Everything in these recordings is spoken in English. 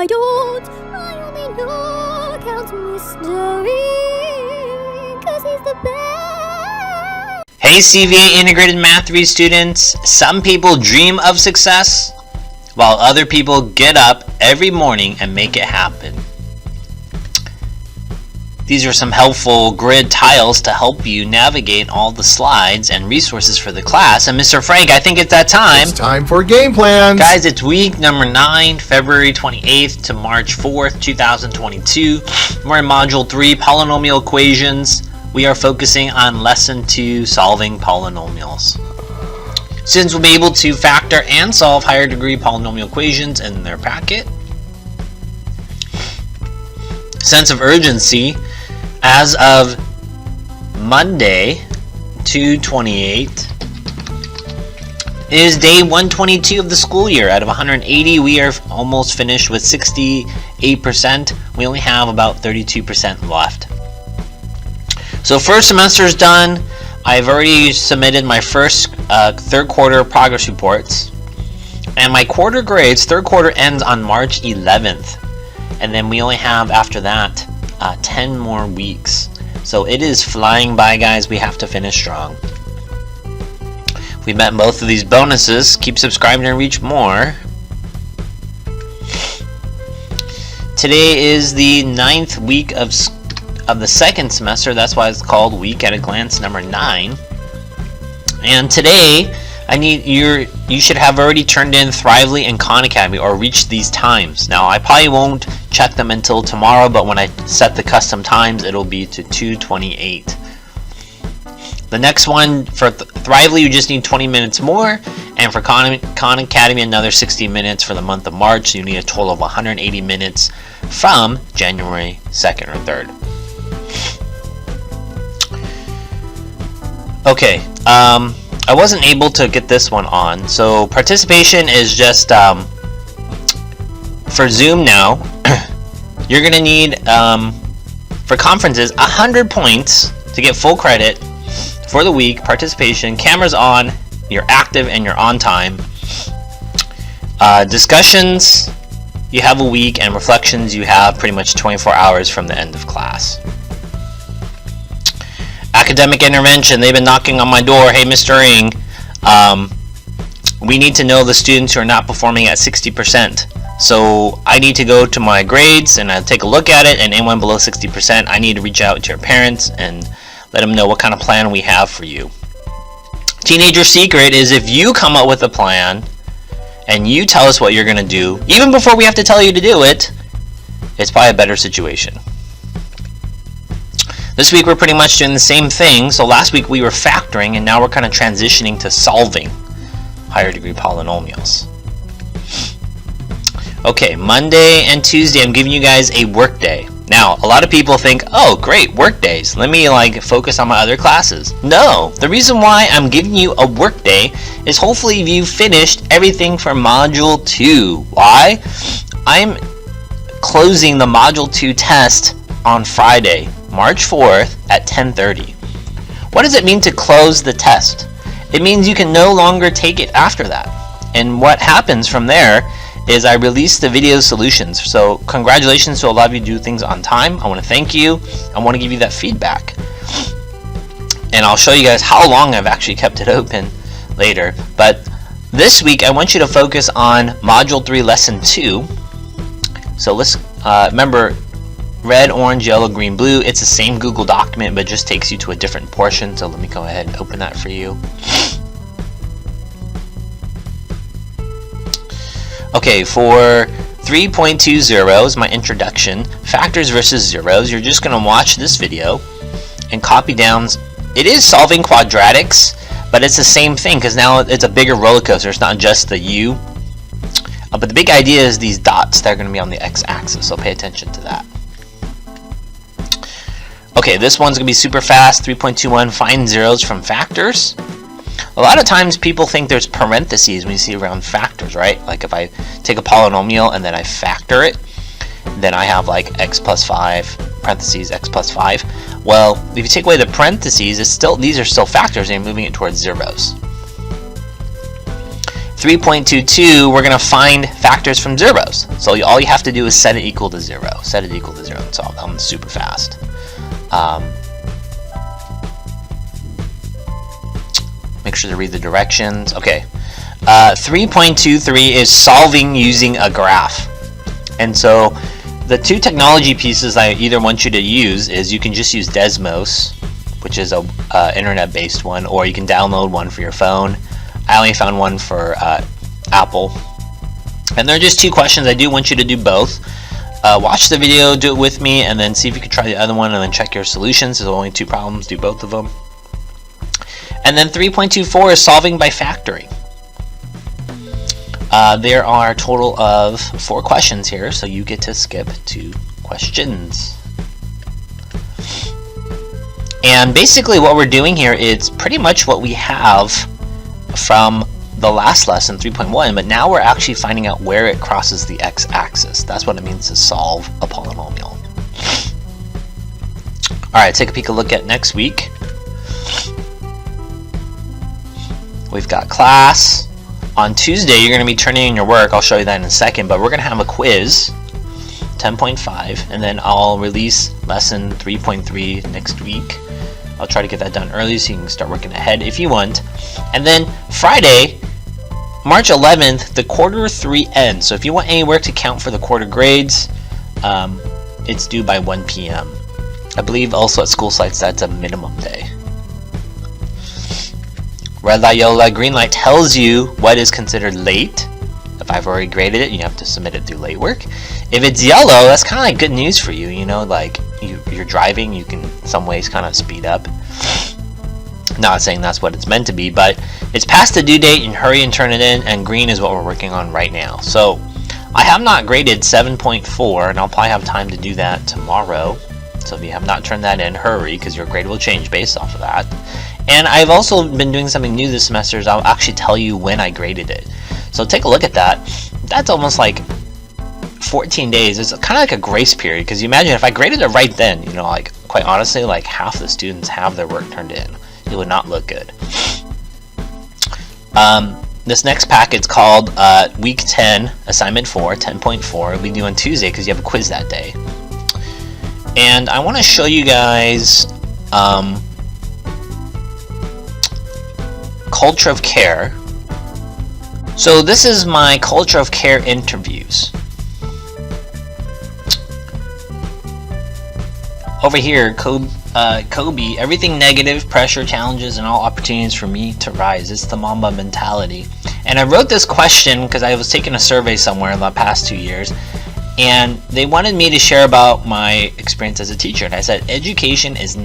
I don't. I only know Count Mystery, 'cause he's the best. Hey CVA Integrated Math 3 students, some people dream of success, while other people get up every morning and make it happen. These are some helpful grid tiles to help you navigate all the slides and resources for the class. And Mr. Frank, I think it's that time. It's time for game plans. Guys, it's week number 9, February 28th to March 4th, 2022. We're in Module 3, Polynomial Equations. We are focusing on Lesson 2, Solving Polynomials. Students will be able to factor and solve higher degree polynomial equations in their packet. Sense of urgency. As of Monday, 2/28, is day 122 of the school year. Out of 180, we are almost finished with 68%. We only have about 32% left. So first semester is done. I've already submitted my first third quarter progress reports. And my quarter grades, third quarter ends on March 11th. And then we only have, after that, 10 more weeks. So it is flying by, guys. We have to finish strong. If we met both of these bonuses, keep subscribing and reach more. Today is the 9th week of the second semester. That's why it's called Week at a Glance number 9. And today, you should have already turned in Thrively and Khan Academy or reached these times. Now, I probably won't check them until tomorrow, but when I set the custom times, it'll be to 2:28. The next one, for Thrively, you just need 20 minutes more, and for Khan Academy, another 60 minutes for the month of March. So you need a total of 180 minutes from January 2nd or 3rd. Okay, I wasn't able to get this one on, so participation is just for Zoom now. You're gonna need for conferences 100 points to get full credit for the week. Participation, cameras on, you're active and you're on time. Discussions, you have a week, and reflections, you have pretty much 24 hours from the end of class. Academic intervention, they've been knocking on my door. Hey, Mr. Ng, we need to know the students who are not performing at 60%. So I need to go to my grades and I'll take a look at it, and anyone below 60%, I need to reach out to your parents and let them know what kind of plan we have for you. Teenager secret is if you come up with a plan and you tell us what you're going to do, even before we have to tell you to do it, it's probably a better situation. This week we're pretty much doing the same thing. So last week we were factoring, and now we're kind of transitioning to solving higher degree polynomials. Okay, Monday and Tuesday I'm giving you guys a work day. Now, a lot of people think, oh great, work days, let me focus on my other classes. No, the reason why I'm giving you a work day is hopefully you finished everything for Module 2. Why? I'm closing the Module 2 test on Friday, March 4th at 10:30. What does it mean to close the test? It means you can no longer take it after that. And what happens from there is I release the video solutions. So congratulations to a lot of you who do things on time. I want to thank you. I want to give you that feedback. And I'll show you guys how long I've actually kept it open later. But this week I want you to focus on Module 3, Lesson 2. So let's remember, red, orange, yellow, green, blue. It's the same Google document, but just takes you to a different portion. So let me go ahead and open that for you. Okay, for 3.20 is my introduction, factors versus zeros. You're just going to watch this video and copy down. It is solving quadratics, but it's the same thing because now it's a bigger roller coaster. It's not just the U. But the big idea is these dots that are going to be on the x-axis, so pay attention to that. Okay, this one's going to be super fast. 3.21, find zeros from factors. A lot of times people think there's parentheses when you see around factors, right? Like if I take a polynomial and then I factor it, then I have x plus 5, parentheses, x plus 5. Well, if you take away the parentheses, these are still factors and you're moving it towards zeros. 3.22, we're going to find factors from zeros. So all you have to do is set it equal to 0. Set it equal to 0 and solve. I'm super fast. Make sure to read the directions. Okay. 3.23 is solving using a graph. And so the two technology pieces I either want you to use is you can just use Desmos, which is a internet-based one, or you can download one for your phone. I only found one for Apple. And they're just 2 questions. I do want you to do both. Watch the video, do it with me, and then see if you can try the other one, and then check your solutions. There's only 2 problems. Do both of them. And then 3.24 is solving by factoring. There are a total of 4 questions here, so you get to skip 2 questions. And basically what we're doing here is pretty much what we have from the last lesson, 3.1, but now we're actually finding out where it crosses the x-axis. That's what it means to solve a polynomial. Alright, take a look at next week. We've got class. On Tuesday, you're going to be turning in your work. I'll show you that in a second, but we're going to have a quiz, 10.5, and then I'll release lesson 3.3 next week. I'll try to get that done early so you can start working ahead if you want. And then Friday, March 11th, the quarter 3 ends. So if you want any work to count for the quarter grades, it's due by 1 p.m. I believe also at school sites that's a minimum day. Red light, yellow light, green light tells you what is considered late. If I've already graded it, you have to submit it through late work. If it's yellow, that's kind of like good news for you. You know, like you're driving, you can in some ways kind of speed up. Not saying that's what it's meant to be, but it's past the due date and hurry and turn it in, and green is what we're working on right now. So I have not graded 7.4, and I'll probably have time to do that tomorrow. So if you have not turned that in, hurry, because your grade will change based off of that. And I've also been doing something new this semester, so I'll actually tell you when I graded it. So take a look at that. That's almost like 14 days. It's kind of like a grace period, because you imagine if I graded it right then, you know, like quite honestly, like half the students have their work turned in. It would not look good. This next packet's called Week 10, Assignment 4, 10.4. It'll be due on Tuesday because you have a quiz that day. And I want to show you guys Culture of Care. So this is my Culture of Care interviews. Over here, Kobe, everything negative, pressure, challenges, and all opportunities for me to rise. It's the Mamba mentality. And I wrote this question because I was taking a survey somewhere in the past 2 years, and they wanted me to share about my experience as a teacher. And I said, education has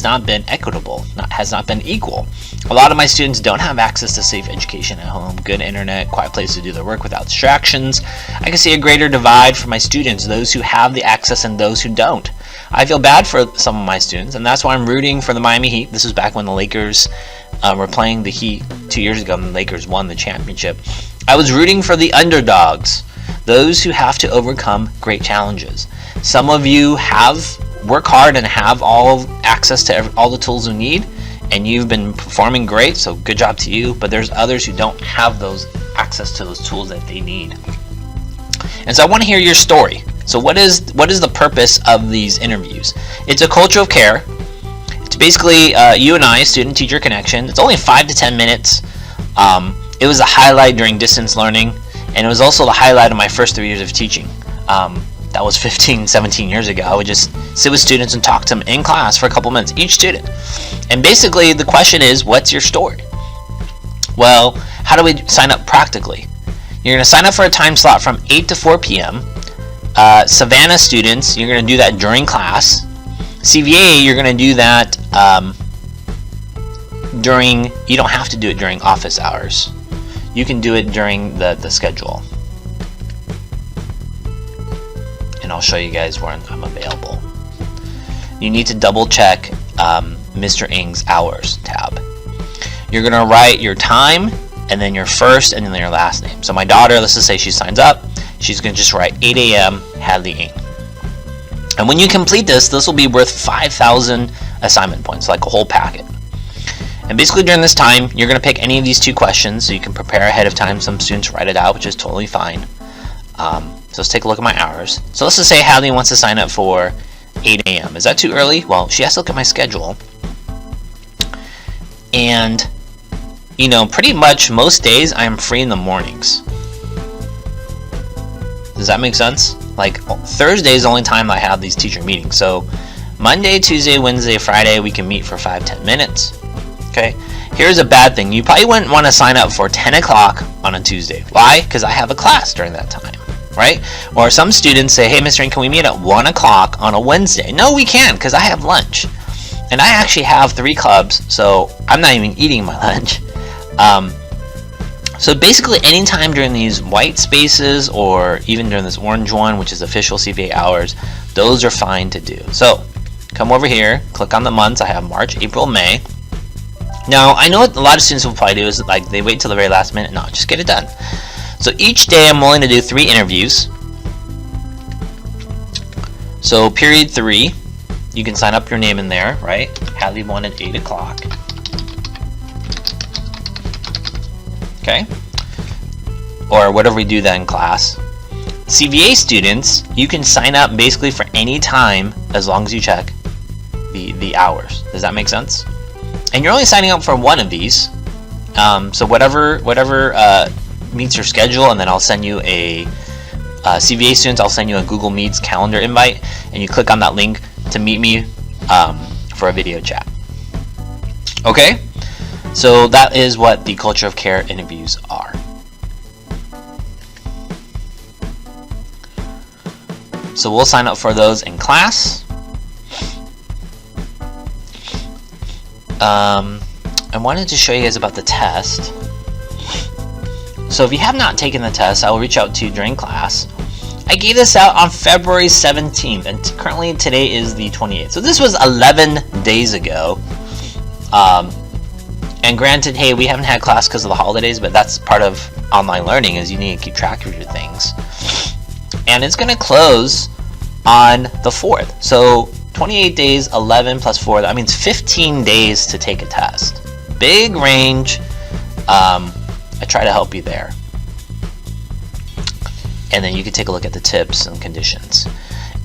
not been equitable, has not been equal. A lot of my students don't have access to safe education at home, good internet, quiet place to do their work without distractions. I can see a greater divide for my students, those who have the access and those who don't. I feel bad for some of my students, and that's why I'm rooting for the Miami Heat. This was back when the Lakers were playing the Heat 2 years ago, and the Lakers won the championship. I was rooting for the underdogs, those who have to overcome great challenges. Some of you work hard and have all access to all the tools you need, and you've been performing great, so good job to you. But there's others who don't have those access to those tools that they need. And so I want to hear your story. So what is the purpose of these interviews? It's a culture of care. It's basically you and I, student-teacher connection. It's only 5 to 10 minutes. It was a highlight during distance learning, and it was also the highlight of my first 3 years of teaching. That was 15, 17 years ago. I would just sit with students and talk to them in class for a couple minutes, each student. And basically the question is, what's your story? Well, how do we sign up practically? You're going to sign up for a time slot from 8 to 4 p.m. Savannah students, you're going to do that during class. CVA, you're going to do that you don't have to do it during office hours. You can do it during the schedule. And I'll show you guys where I'm available. You need to double check Mr. Ng's hours tab. You're going to write your time, and then your first, and then your last name. So my daughter, let's just say she signs up. She's going to just write 8 a.m. Hadley Ng. And when you complete this will be worth 5,000 assignment points, like a whole packet. And basically during this time, you're going to pick any of these 2 questions, so you can prepare ahead of time. Some students write it out, which is totally fine. So let's take a look at my hours. So let's just say Hadley wants to sign up for 8 a.m. Is that too early? Well, she has to look at my schedule. And, you know, pretty much most days I am free in the mornings. Does that make sense? Like, Thursday is the only time I have these teacher meetings. So Monday, Tuesday, Wednesday, Friday, we can meet for 5-10 minutes. Okay, here's a bad thing. You probably wouldn't want to sign up for 10 o'clock on a Tuesday. Why? Because I have a class during that time, right? Or some students say, hey, Mr. Ring, can we meet at 1 o'clock on a Wednesday? No, we can't, because I have lunch. And I actually have 3 clubs, so I'm not even eating my lunch. So basically, anytime during these white spaces, or even during this orange one, which is official CVA hours, those are fine to do. So come over here, click on the months. I have March, April, May. Now, I know what a lot of students will probably do is like they wait till the very last minute. No, just get it done. So each day I'm willing to do 3 interviews. So period 3, you can sign up your name in there, right? Hadley 1 at 8 o'clock. Okay? Or whatever we do then in class. CVA students, you can sign up basically for any time as long as you check the hours. Does that make sense? And you're only signing up for one of these, so whatever meets your schedule, and then I'll send you a CVA students. I'll send you a Google Meets calendar invite, and you click on that link to meet me for a video chat. Okay, so that is what the Culture of Care interviews are. So we'll sign up for those in class. I wanted to show you guys about the test. So if you have not taken the test, I will reach out to you during class. I gave this out on February 17th, and currently today is the 28th. So this was 11 days ago. And granted, hey, we haven't had class because of the holidays, but that's part of online learning, is you need to keep track of your things. And it's going to close on the 4th. So 28 days, 11 plus 4, that means 15 days to take a test. Big range. I try to help you there. And then you can take a look at the tips and conditions.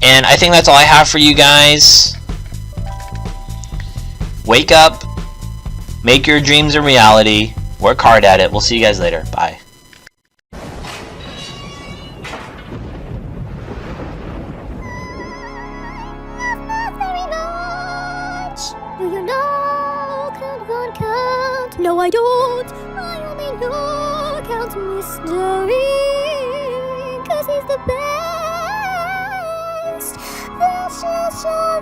And I think that's all I have for you guys. Wake up, make your dreams a reality, work hard at it. We'll see you guys later. Bye. Do you know count one count? No, I don't. I only know count mystery. 'Cause he's the best. This is all